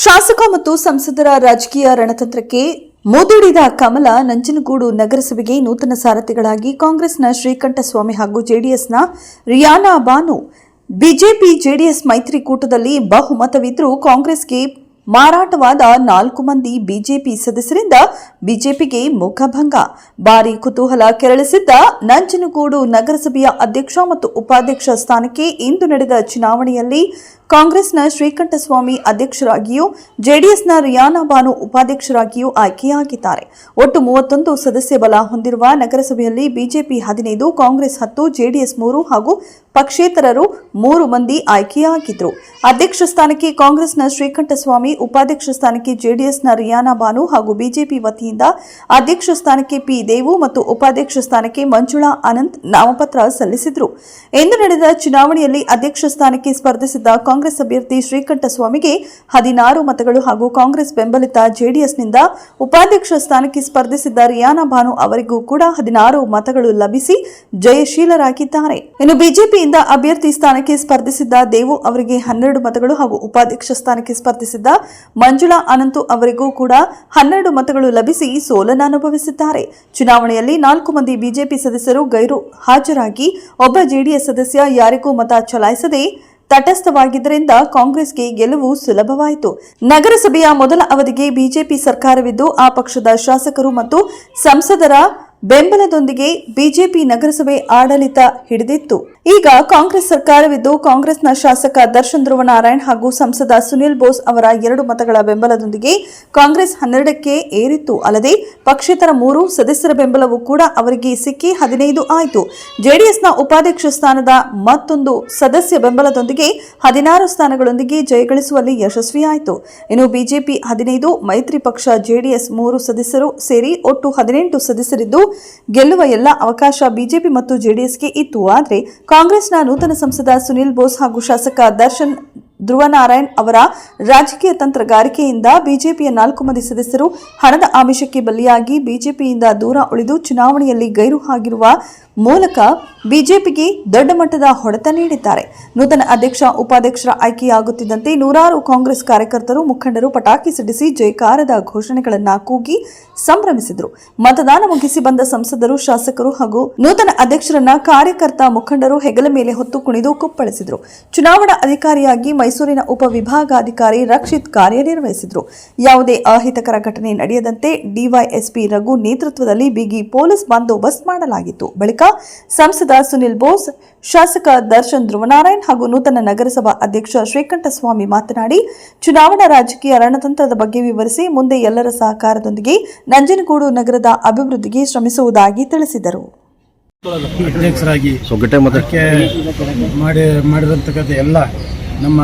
ಶಾಸಕ ಮತ್ತು ಸಂಸದರ ರಾಜಕೀಯ ರಣತಂತ್ರಕ್ಕೆ ಮುದುಡಿದ ಕಮಲ ನಂಜನಗೂಡು ನಗರಸಭೆಗೆ ನೂತನ ಸಾರಥಿಗಳಾಗಿ ಕಾಂಗ್ರೆಸ್ನ ಶ್ರೀಕಂಠಸ್ವಾಮಿ ಹಾಗೂ ಜೆಡಿಎಸ್ನ ರಿಯಾನಾ ಬಾನು. ಬಿಜೆಪಿ ಜೆಡಿಎಸ್ ಮೈತ್ರಿಕೂಟದಲ್ಲಿ ಬಹುಮತವಿದ್ದರೂ ಕಾಂಗ್ರೆಸ್ಗೆ ಮಾರಾಟವಾದ 4 ಮಂದಿ ಬಿಜೆಪಿ ಸದಸ್ಯರಿಂದ ಬಿಜೆಪಿಗೆ ಮುಖಭಂಗ. ಭಾರೀ ಕುತೂಹಲ ಕೆರಳಿಸಿದ್ದ ನಂಜನಗೂಡು ನಗರಸಭೆಯ ಅಧ್ಯಕ್ಷ ಮತ್ತು ಉಪಾಧ್ಯಕ್ಷ ಸ್ಥಾನಕ್ಕೆ ಇಂದು ನಡೆದ ಚುನಾವಣೆಯಲ್ಲಿ ಕಾಂಗ್ರೆಸ್ನ ಶ್ರೀಕಂಠಸ್ವಾಮಿ ಅಧ್ಯಕ್ಷರಾಗಿಯೂ ಜೆಡಿಎಸ್ನ ರಿಯಾನಾ ಬಾನು ಉಪಾಧ್ಯಕ್ಷರಾಗಿಯೂ ಆಯ್ಕೆಯಾಗಿದ್ದಾರೆ. ಒಟ್ಟು 31 ಸದಸ್ಯ ಬಲ ಹೊಂದಿರುವ ನಗರಸಭೆಯಲ್ಲಿ ಬಿಜೆಪಿ 15, ಕಾಂಗ್ರೆಸ್ 10, ಜೆಡಿಎಸ್ 3 ಹಾಗೂ ಪಕ್ಷೇತರರು 3 ಮಂದಿ ಆಯ್ಕೆಯಾಗಿದ್ದರು. ಅಧ್ಯಕ್ಷ ಸ್ಥಾನಕ್ಕೆ ಕಾಂಗ್ರೆಸ್ನ ಶ್ರೀಕಂಠಸ್ವಾಮಿ, ಉಪಾಧ್ಯಕ್ಷ ಸ್ಥಾನಕ್ಕೆ ಜೆಡಿಎಸ್ನ ರಿಯಾನಾ ಬಾನು ಹಾಗೂ ಬಿಜೆಪಿ ವತಿಯಿಂದ ಅಧ್ಯಕ್ಷ ಸ್ಥಾನಕ್ಕೆ ಪಿ ದೇವು ಮತ್ತು ಉಪಾಧ್ಯಕ್ಷ ಸ್ಥಾನಕ್ಕೆ ಮಂಜುಳಾ ಅನಂತ್ ನಾಮಪತ್ರ ಸಲ್ಲಿಸಿದರು. ಇಂದು ನಡೆದ ಚುನಾವಣೆಯಲ್ಲಿ ಅಧ್ಯಕ್ಷ ಸ್ಥಾನಕ್ಕೆ ಸ್ಪರ್ಧಿಸಿದ್ದ ಕಾಂಗ್ರೆಸ್ ಅಭ್ಯರ್ಥಿ ಶ್ರೀಕಂಠಸ್ವಾಮಿಗೆ 16 ಮತಗಳು ಹಾಗೂ ಕಾಂಗ್ರೆಸ್ ಬೆಂಬಲಿತ ಜೆಡಿಎಸ್ನಿಂದ ಉಪಾಧ್ಯಕ್ಷ ಸ್ಥಾನಕ್ಕೆ ಸ್ಪರ್ಧಿಸಿದ್ದ ರಿಯಾನಾ ಬಾನು ಅವರಿಗೂ ಕೂಡ 16 ಮತಗಳು ಲಭಿಸಿ ಜಯಶೀಲರಾಗಿದ್ದಾರೆ. ಇನ್ನು ಬಿಜೆಪಿಯಿಂದ ಅಭ್ಯರ್ಥಿ ಸ್ಥಾನಕ್ಕೆ ಸ್ಪರ್ಧಿಸಿದ್ದ ದೇವು ಅವರಿಗೆ 12 ಮತಗಳು ಹಾಗೂ ಉಪಾಧ್ಯಕ್ಷ ಸ್ಥಾನಕ್ಕೆ ಸ್ಪರ್ಧಿಸಿದ್ದ ಮಂಜುಳಾ ಅನಂತು ಅವರಿಗೂ ಕೂಡ 12 ಮತಗಳು ಲಭಿಸಿ ಸೋಲನ್ನು ಅನುಭವಿಸಿದ್ದಾರೆ. ಚುನಾವಣೆಯಲ್ಲಿ 4 ಮಂದಿ ಬಿಜೆಪಿ ಸದಸ್ಯರು ಗೈರು ಹಾಜರಾಗಿ ಒಬ್ಬ ಜೆಡಿಎಸ್ ಸದಸ್ಯ ಯಾರಿಗೂ ಮತ ಚಲಾಯಿಸದೆ ತಟಸ್ಥವಾಗಿದ್ದರಿಂದ ಕಾಂಗ್ರೆಸ್ಗೆ ಗೆಲುವು ಸುಲಭವಾಯಿತು. ನಗರಸಭೆಯ ಮೊದಲ ಅವಧಿಗೆ ಬಿಜೆಪಿ ಸರ್ಕಾರವಿದ್ದು ಆ ಪಕ್ಷದ ಶಾಸಕರು ಮತ್ತು ಸಂಸದರ ಬೆಂಬಲದೊಂದಿಗೆ ಬಿಜೆಪಿ ನಗರಸಭೆ ಆಡಳಿತ ಹಿಡಿದಿತ್ತು. ಈಗ ಕಾಂಗ್ರೆಸ್ ಸರ್ಕಾರವಿದ್ದು ಕಾಂಗ್ರೆಸ್ನ ಶಾಸಕ ದರ್ಶನ್ ಧ್ರುವನಾರಾಯಣ್ ಹಾಗೂ ಸಂಸದ ಸುನಿಲ್ ಬೋಸ್ ಅವರ 2 ಮತಗಳ ಬೆಂಬಲದೊಂದಿಗೆ ಕಾಂಗ್ರೆಸ್ 12ಕ್ಕೆ ಏರಿತ್ತು. ಅಲ್ಲದೆ ಪಕ್ಷೇತರ 3 ಸದಸ್ಯರ ಬೆಂಬಲವೂ ಕೂಡ ಅವರಿಗೆ ಸಿಕ್ಕಿ 15 ಆಯಿತು. ಜೆಡಿಎಸ್ನ ಉಪಾಧ್ಯಕ್ಷ ಸ್ಥಾನದ ಮತ್ತೊಂದು ಸದಸ್ಯ ಬೆಂಬಲದೊಂದಿಗೆ 16 ಸ್ಥಾನಗಳೊಂದಿಗೆ ಜಯಗಳಿಸುವಲ್ಲಿ ಯಶಸ್ವಿಯಾಯಿತು. ಇನ್ನು ಬಿಜೆಪಿ 15, ಮೈತ್ರಿ ಪಕ್ಷ ಜೆಡಿಎಸ್ 3 ಸದಸ್ಯರು ಸೇರಿ ಒಟ್ಟು 18 ಸದಸ್ಯರಿದ್ದು ಗೆಲ್ಲುವ ಎಲ್ಲ ಅವಕಾಶ ಬಿಜೆಪಿ ಮತ್ತು ಜೆಡಿಎಸ್ಗೆ ಇತ್ತು. ಆದರೆ ಕಾಂಗ್ರೆಸ್ನ ನೂತನ ಸಂಸದ ಸುನಿಲ್ ಬೋಸ್ ಹಾಗೂ ಶಾಸಕ ದರ್ಶನ್ ಧ್ರುವನಾರಾಯಣ್ ಅವರ ರಾಜಕೀಯ ತಂತ್ರಗಾರಿಕೆಯಿಂದ ಬಿಜೆಪಿಯ 4 ಮಂದಿ ಸದಸ್ಯರು ಹಣದ ಆಮಿಷಕ್ಕೆ ಬಲಿಯಾಗಿ ಬಿಜೆಪಿಯಿಂದ ದೂರ ಉಳಿದು ಚುನಾವಣೆಯಲ್ಲಿ ಗೈರು ಆಗಿರುವ ಮೂಲಕ ಬಿಜೆಪಿಗೆ ದೊಡ್ಡ ಮಟ್ಟದ ಹೊಡೆತ ನೀಡಿದ್ದಾರೆ. ನೂತನ ಅಧ್ಯಕ್ಷ ಉಪಾಧ್ಯಕ್ಷರ ಆಯ್ಕೆಯಾಗುತ್ತಿದ್ದಂತೆ ನೂರಾರು ಕಾಂಗ್ರೆಸ್ ಕಾರ್ಯಕರ್ತರು ಮುಖಂಡರು ಪಟಾಕಿ ಸಿಡಿಸಿ ಜಯಕಾರದ ಘೋಷಣೆಗಳನ್ನು ಕೂಗಿ ಸಂಭ್ರಮಿಸಿದರು. ಮತದಾನ ಮುಗಿಸಿ ಬಂದ ಸಂಸದರು, ಶಾಸಕರು ಹಾಗೂ ನೂತನ ಅಧ್ಯಕ್ಷರನ್ನ ಕಾರ್ಯಕರ್ತ ಮುಖಂಡರು ಹೆಗಲ ಮೇಲೆ ಹೊತ್ತು ಕುಣಿದು ಕುಪ್ಪಳಿಸಿದರು. ಚುನಾವಣಾ ಅಧಿಕಾರಿಯಾಗಿ ಮೈಸೂರಿನ ಉಪವಿಭಾಗಾಧಿಕಾರಿ ರಕ್ಷಿತ್ ಕಾರ್ಯನಿರ್ವಹಿಸಿದರು. ಯಾವುದೇ ಅಹಿತಕರ ಘಟನೆ ನಡೆಯದಂತೆ ಡಿವೈಎಸ್ಪಿ ರಘು ನೇತೃತ್ವದಲ್ಲಿ ಬಿಗಿ ಪೊಲೀಸ್ ಬಂದೋಬಸ್ತ್ ಮಾಡಲಾಗಿತ್ತು. ಬಳಿಕ ಸಂಸದ ಸುನಿಲ್ ಬೋಸ್, ಶಾಸಕ ದರ್ಶನ್ ಧ್ರುವನಾರಾಯಣ್ ಹಾಗೂ ನೂತನ ನಗರಸಭಾ ಅಧ್ಯಕ್ಷ ಶ್ರೀಕಂಠಸ್ವಾಮಿ ಮಾತನಾಡಿ ಚುನಾವಣಾ ರಾಜಕೀಯ ರಣತಂತ್ರದ ಬಗ್ಗೆ ವಿವರಿಸಿ ಮುಂದೆ ಎಲ್ಲರ ಸಹಕಾರದೊಂದಿಗೆ ನಂಜನಗೂಡು ನಗರದ ಅಭಿವೃದ್ಧಿಗೆ ಶ್ರಮಿಸುವುದಾಗಿ ತಿಳಿಸಿದರು. ಅಧ್ಯಕ್ಷರಾಗಿ ಮಾಡಿದಂತಕ್ಕಂಥ ಎಲ್ಲ ನಮ್ಮ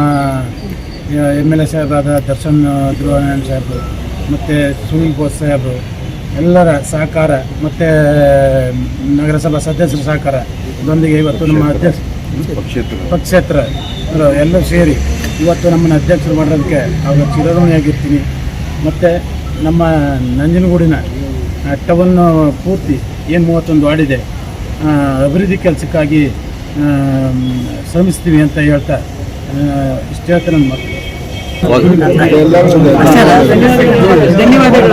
MLA ಸಾಹೇಬರಾದ ದರ್ಶನ್ ಧ್ರುವನಾರಾಯಣ್ ಸಾಹೇಬರು ಮತ್ತು ಸುನಿಲ್ ಬೋಸ್ ಸಾಹೇಬರು ಎಲ್ಲರ ಸಹಕಾರ ಮತ್ತು ನಗರಸಭಾ ಸದಸ್ಯರ ಸಹಕಾರದೊಂದಿಗೆ ಇವತ್ತು ನಮ್ಮ ಅಧ್ಯಕ್ಷ ಪಕ್ಷೇತರ ಎಲ್ಲರೂ ಸೇರಿ ಇವತ್ತು ನಮ್ಮನ್ನು ಅಧ್ಯಕ್ಷರು ಮಾಡೋದಕ್ಕೆ ಅವರು ಚಿರಋಣಿಯಾಗಿರ್ತೀನಿ. ಮತ್ತು ನಮ್ಮ ನಂಜನಗೂಡಿನ ಟವನ್ನು ಪೂರ್ತಿ ಏನು 31 ವಾರ್ಡಿದೆ ಅಭಿವೃದ್ಧಿ ಕೆಲಸಕ್ಕಾಗಿ ಶ್ರಮಿಸ್ತೀವಿ ಅಂತ ಹೇಳ್ತಾ ಇಷ್ಟು ಹೇಳ್ತಾ ನನ್ನ ಮಾತು. ಧನ್ಯವಾದಗಳು.